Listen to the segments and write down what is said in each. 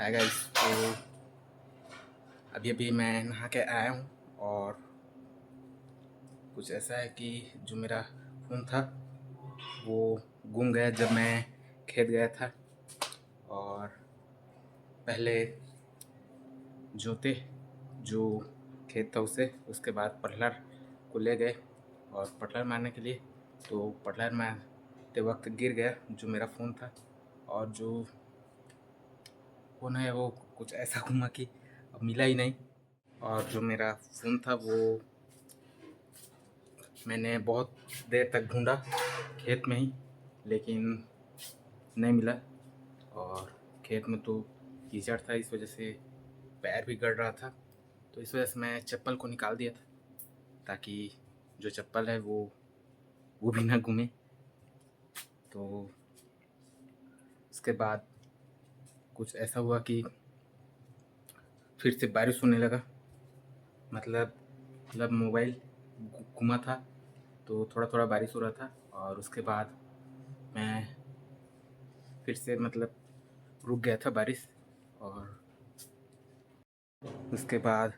Hi guys. तो अभी अभी मैं नहा के आया हूँ और कुछ ऐसा है कि जो मेरा फ़ोन था वो गुम गया जब मैं खेत गया था। और पहले जोते जो खेत था उसे, उसके बाद पटलर को ले गए और पटलर मारने के लिए। तो पटलर मारते वक्त गिर गया जो मेरा फ़ोन था, और जो फ़ोन है वो कुछ ऐसा घुमा कि अब मिला ही नहीं। और जो मेरा फ़ोन था वो मैंने बहुत देर तक ढूंढा खेत में ही, लेकिन नहीं मिला। और खेत में तो कीचड़ था, इस वजह से पैर भी गड़ रहा था। तो इस वजह से मैं चप्पल को निकाल दिया था ताकि जो चप्पल है वो भी ना घूमे। तो उसके बाद कुछ ऐसा हुआ कि फिर से बारिश होने लगा। मतलब मोबाइल घुमा था तो थोड़ा थोड़ा बारिश हो रहा था। और उसके बाद मैं फिर से रुक गया था बारिश। और उसके बाद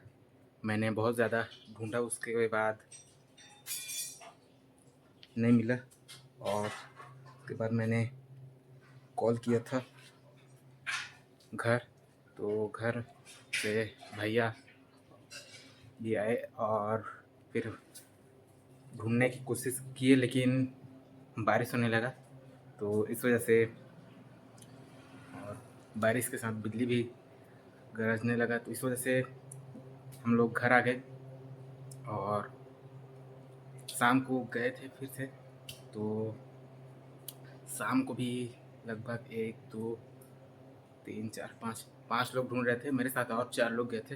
मैंने बहुत ज़्यादा ढूंढा, उसके बाद नहीं मिला। और उसके बाद मैंने कॉल किया था घर, तो घर से भैया भी आए और फिर ढूंढने की कोशिश किए, लेकिन बारिश होने लगा तो इस वजह से, और बारिश के साथ बिजली भी गरजने लगा तो इस वजह से हम लोग घर आ गए। और शाम को गए थे फिर से, तो शाम को भी लगभग 1 2 3 4 5 लोग ढूंढ रहे थे। मेरे साथ और 4 लोग गए थे,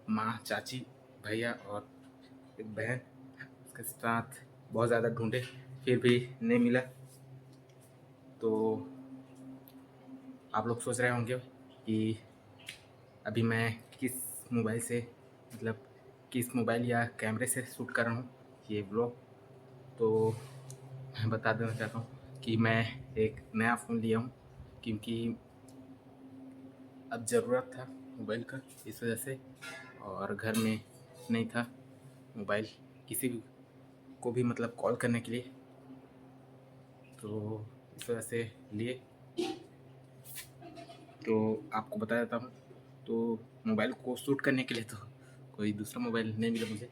माँ, चाची, भैया और एक बहन। उसके साथ बहुत ज़्यादा ढूंढे, फिर भी नहीं मिला। तो आप लोग सोच रहे होंगे कि अभी मैं किस मोबाइल से, मतलब किस मोबाइल या कैमरे से शूट कर रहा हूँ ये ब्लॉग। तो मैं बता देना चाहता हूँ कि मैं एक नया फ़ोन लिया हूँ, क्योंकि अब ज़रूरत था मोबाइल का, इस वजह से। और घर में नहीं था मोबाइल किसी भी को भी कॉल करने के लिए, तो इस वजह से लिए। तो आपको बता देता हूँ, तो मोबाइल को शूट करने के लिए तो कोई दूसरा मोबाइल नहीं मिला मुझे,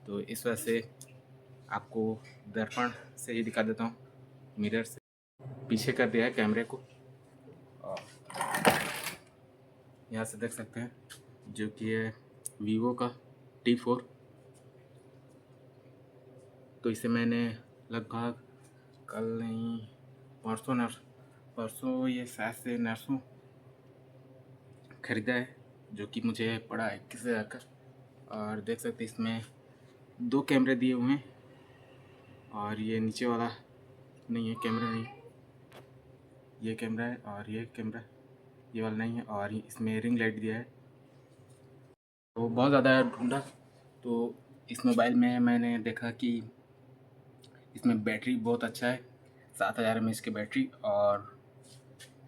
तो इस वजह से आपको दर्पण से ही दिखा देता हूँ, मिरर से पीछे कर दिया है कैमरे को। और यहाँ से देख सकते हैं जो कि है वीवो का T4। तो इसे मैंने लगभग कल नहीं, परसों ये शायद से नरसों ख़रीदा है, जो कि मुझे पड़ा 21,000 का। और देख सकते हैं इसमें 2 कैमरे दिए हुए हैं, और ये नीचे वाला नहीं है, कैमरा नहीं, ये कैमरा है, और ये कैमरा ये वाला नहीं है, और इसमें रिंग लाइट दिया है। तो बहुत ज़्यादा ढूंढा, तो इस मोबाइल में मैंने देखा कि इसमें बैटरी बहुत अच्छा है, 7000 mAh की बैटरी। और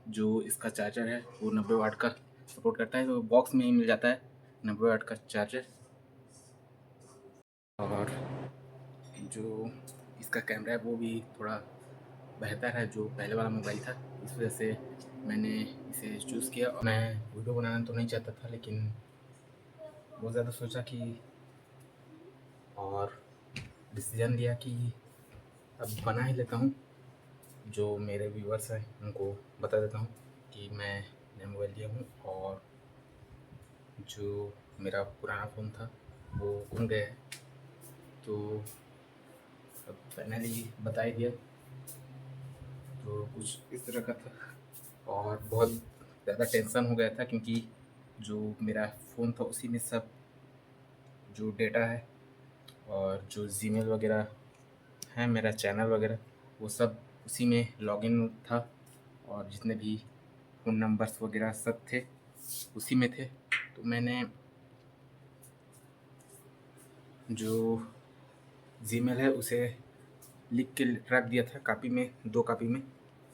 जो इसका चार्जर है वो 90 वाट का सपोर्ट करता है, तो बॉक्स में ही मिल जाता है 90 वाट का चार्जर। और जो इसका कैमरा है वो भी थोड़ा बेहतर है जो पहले वाला मोबाइल था, इस वजह से मैंने इसे चूज़ किया। और मैं वीडियो बनाना तो नहीं चाहता था, लेकिन बहुत ज़्यादा सोचा कि, और डिसीजन लिया कि अब बना ही लेता हूँ। जो मेरे व्यूअर्स हैं उनको बता देता हूँ कि मैं नया मोबाइल लिया हूँ, और जो मेरा पुराना फ़ोन था वो गुम गया है। तो अब फाइनली बता ही दिया, तो कुछ इस तरह का था। और बहुत ज़्यादा टेंशन हो गया था, क्योंकि जो मेरा फ़ोन था उसी में सब जो डेटा है, और जो जीमेल वगैरह है, मेरा चैनल वगैरह, वो सब उसी में लॉगिन था। और जितने भी फ़ोन नंबर्स वगैरह सब थे उसी में थे। तो मैंने जो जीमेल है उसे लिख के रख दिया था कापी में, 2 कापी में,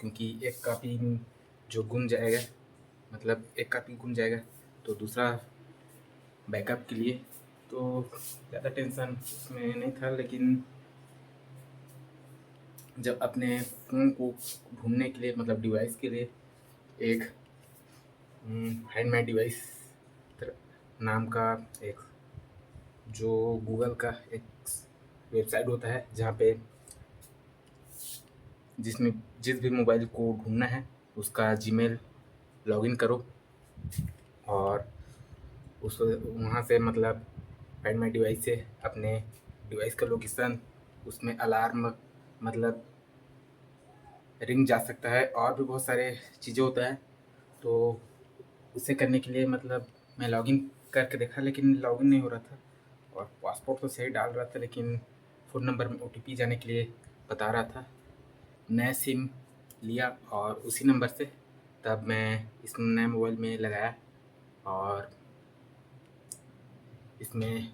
क्योंकि एक कापी जो गुम जाएगा, मतलब एक कॉपी गुम जाएगा तो दूसरा बैकअप के लिए, तो ज़्यादा टेंशन उसमें नहीं था। लेकिन जब अपने फ़ोन को ढूंढने के लिए, मतलब डिवाइस के लिए, एक फाइंड माई डिवाइस नाम का एक जो गूगल का एक वेबसाइट होता है, जहाँ पे जिसमें जिस भी मोबाइल को ढूंढना है उसका जीमेल लॉगिन करो, और उस वहाँ से मतलब फाइंड माई डिवाइस से अपने डिवाइस का लोकेशन, उसमें अलार्म मतलब रिंग जा सकता है, और भी बहुत सारे चीज़ें होता है। तो उसे करने के लिए मतलब मैं लॉगिन करके देखा, लेकिन लॉगिन नहीं हो रहा था, और पासपोर्ट तो सही डाल रहा था, लेकिन फ़ोन नंबर में OTP जाने के लिए बता रहा था। नया सिम लिया और उसी नंबर से तब मैं इस नए मोबाइल में लगाया, और इसमें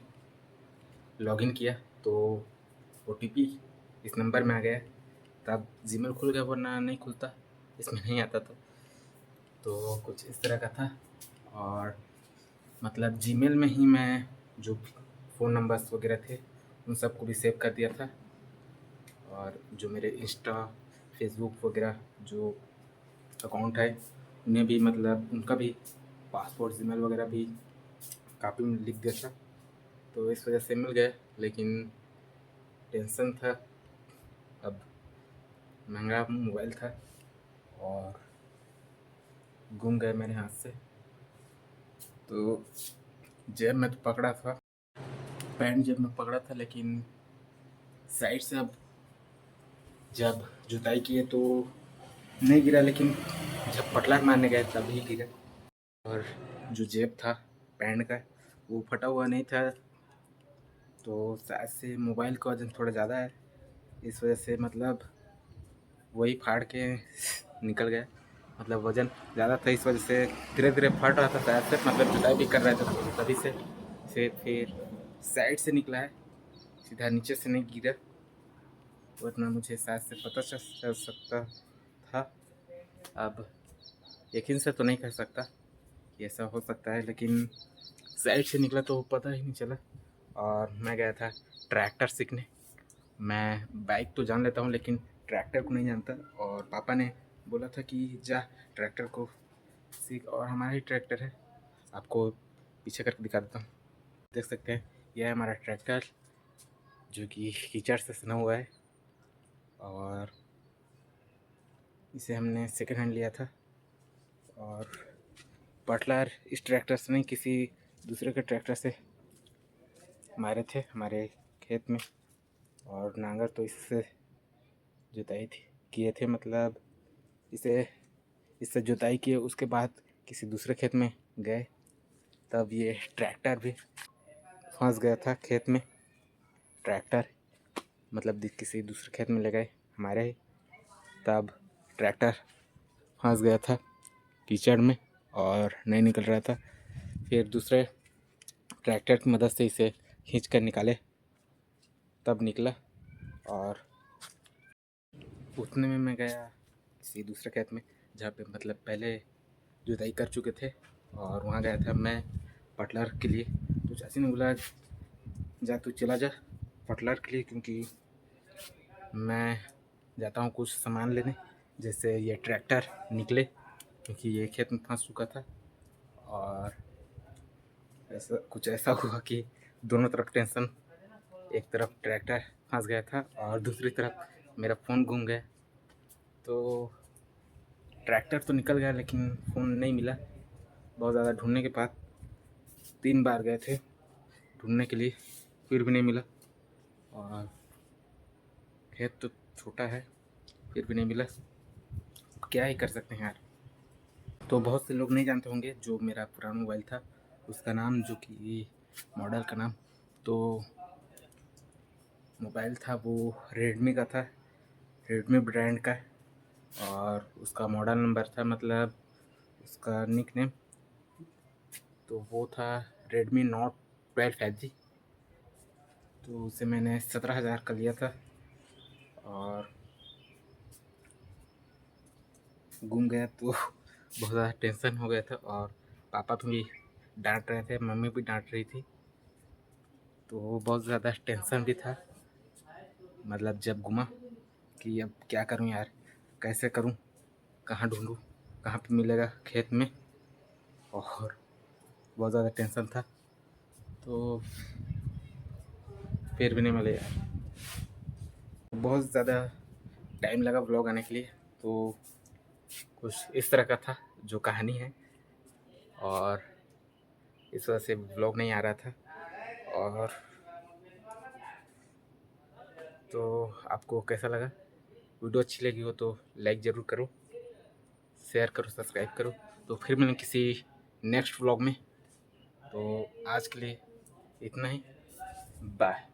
लॉगिन किया तो OTP इस नंबर में आ गया। तब जीमेल खुल गया, वरना नहीं खुलता, इसमें नहीं आता था। तो कुछ इस तरह का था, और मतलब जीमेल में ही मैं जो फ़ोन नंबर्स वगैरह थे उन सबको भी सेव कर दिया था, और जो मेरे इंस्टा, फेसबुक वगैरह जो अकाउंट है उन्हें भी, मतलब उनका भी पासपोर्ट, जीमेल वगैरह भी कॉपी में लिख दिया था। तो इस वजह से मिल गया, लेकिन टेंशन था। अब महंगा मोबाइल था और गुम गए मेरे हाथ से। तो जेब में तो पकड़ा था, पैंट जेब में पकड़ा था, लेकिन साइड से अब जब जुताई किए तो नहीं गिरा, लेकिन जब पटला मारने गए तभी गिरा। और जो जेब था पैंट का वो फटा हुआ नहीं था, तो शायद से मोबाइल का वज़न थोड़ा ज़्यादा है, इस वजह से मतलब वही फाड़ के निकल गया। मतलब वज़न ज़्यादा था, इस वजह से धीरे धीरे फट रहा था शायद से, मतलब जुताई भी कर रहे थे तो तभी से फिर साइड से निकला है, सीधा नीचे से नहीं गिरा, वरना मुझे शायद से पता चल सकता था। अब यकीन से तो नहीं कह सकता कि ऐसा हो सकता है, लेकिन साइड से निकला तो पता ही नहीं चला। और मैं गया था ट्रैक्टर सीखने। मैं बाइक तो जान लेता हूँ, लेकिन ट्रैक्टर को नहीं जानता, और पापा ने बोला था कि जा ट्रैक्टर को सीख, और हमारा ही ट्रैक्टर है, आपको पीछे करके दिखा देता हूँ। देख सकते हैं यह है हमारा ट्रैक्टर, जो कि कीचड़ से सना हुआ है, और इसे हमने सेकेंड हैंड लिया था। और पटलार इस ट्रैक्टर से नहीं, किसी दूसरे के ट्रैक्टर से मारे थे हमारे खेत में, और नांगर तो इससे जुताई थी किए थे, मतलब इससे जुताई किए, उसके बाद किसी दूसरे खेत में गए, तब ये ट्रैक्टर भी फंस गया था खेत में। ट्रैक्टर मतलब किसी दूसरे खेत में ले गए हमारे ही, तब ट्रैक्टर फंस गया था कीचड़ में और नहीं निकल रहा था। फिर दूसरे ट्रैक्टर की मदद से इसे खींच कर निकाले, तब निकला। और उतने में मैं गया किसी दूसरे खेत में, जहाँ पे मतलब पहले जुताई कर चुके थे, और वहाँ गया था मैं पटलर के लिए। तो चाची ने बोला जा तू चला जा पटलर के लिए, क्योंकि मैं जाता हूँ कुछ सामान लेने, जैसे ये ट्रैक्टर निकले, क्योंकि ये खेत में फंस चुका था। और ऐसा हुआ कि दोनों तरफ टेंशन, एक तरफ ट्रैक्टर फंस गया था और दूसरी तरफ मेरा फ़ोन गुम गया। तो ट्रैक्टर तो निकल गया, लेकिन फ़ोन नहीं मिला। बहुत ज़्यादा ढूंढने के बाद 3 बार गए थे ढूंढने के लिए, फिर भी नहीं मिला। और खेत तो छोटा है, फिर भी नहीं मिला, क्या ही कर सकते हैं यार। तो बहुत से लोग नहीं जानते होंगे जो मेरा पुराना मोबाइल था उसका नाम, जो कि मॉडल का नाम, तो मोबाइल था वो रेडमी का था, रेडमी ब्रांड का। और उसका मॉडल नंबर था, मतलब उसका निक नेम, तो वो था रेडमी नोट 12 5G। तो उसे मैंने 17,000 का लिया था, और गुम गया तो बहुत ज़्यादा टेंशन हो गया था और पापा भी डांट रहे थे, मम्मी भी डांट रही थी, तो बहुत ज़्यादा टेंशन भी था। मतलब जब घूमा कि अब क्या करूं यार, कैसे करूं, कहाँ ढूंढूं, कहाँ पे मिलेगा खेत में, और बहुत ज़्यादा टेंशन था। तो फिर भी नहीं मिले यार, बहुत ज़्यादा टाइम लगा व्लॉग आने के लिए। तो कुछ इस तरह का था जो कहानी है, और इस वजह से व्लॉग नहीं आ रहा था। और तो आपको कैसा लगा, वीडियो अच्छी लगी हो तो लाइक ज़रूर करो, शेयर करो, सब्सक्राइब करो। तो फिर मिलेंगे किसी नेक्स्ट व्लॉग में। तो आज के लिए इतना ही, बाय।